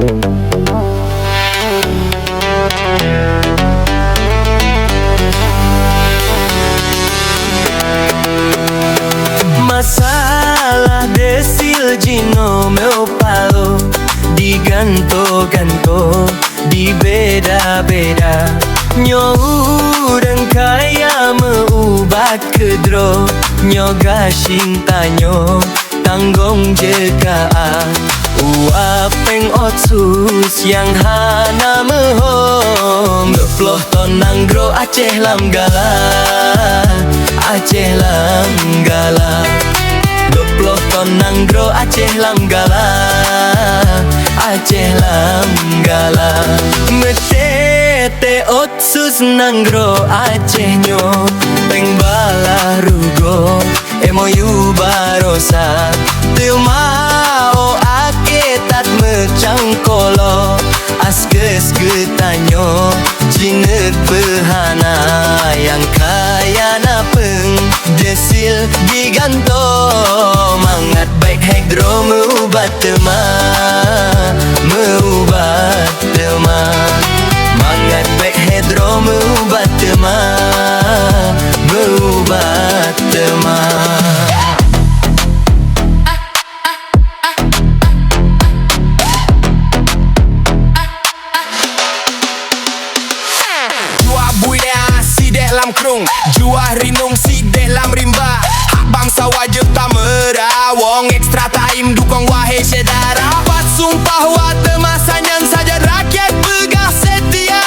Masalah desil Gino meu palo diganto-ganto, di beda-beda. Nyo urang kaya meubat kedro, nyo gasing tanyo tanggong jekaa. Uapeng otsus yang hana mehom, 20 ton nanggro Aceh Lamgala, Aceh Lamgala. 20 ton nanggro Aceh Lamgala, Aceh Lamgala. Metete otsus nanggro Aceh nyo, peng bala rugo emoyu barosa. Teumao aketat mecangkolo, askes getanyo jinet behana. Yang kaya napeng desil giganto, mangat baik hegro meubat tema, meubat tema. Mangat baik hegro meubat tema, meubat tema. Lam krung, juah rinung si deh lam rimba. Hak bangsa wajib tak merawong, ekstra time dukung wahai saudara. Pas sumpah wate masanya saja rakyat begah setia.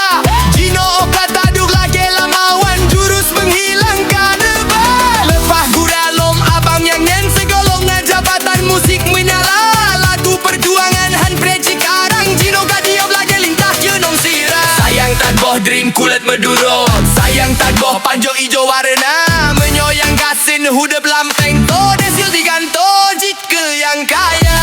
Gino oka taduk lagi lamawan, jurus menghilangkan debat. Lepas guralom abang yang nyen segolongan jabatan musik menyala. Lagu perjuangan han preci karang, Gino gadiop lagi lintah jenong sirah. Sayang tak boh dream kulit meduro, sayang tak boh panjo ijo warna. Menyoyang gasin hudep lampeng to, desil diganto jika yang kaya.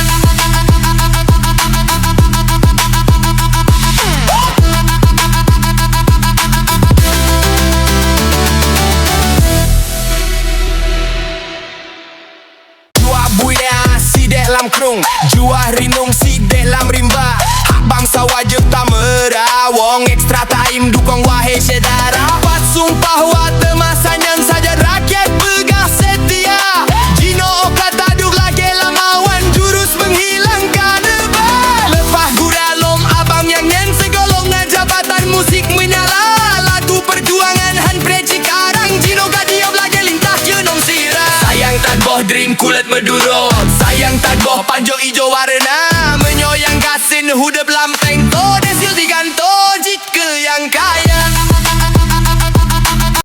Juah buaya si deh lam krung, juah rinung si deh lam rimba. Hak bangsa wajib tak merawong, ekstra time dukung wahai saudara. Pas sumpah wate masanya saja rakyat begah setia. Gino oka taduk lagi lamawan, jurus menghilangkan debat. Lepas guralom abang yang nyen segolongan jabatan musik menyala. Lagu perjuangan han preci karang, Gino gadiop lagi lintah jenong sirah. Sayang tak boh dream kulit meduro, sayang tak boh panjo ijo warna.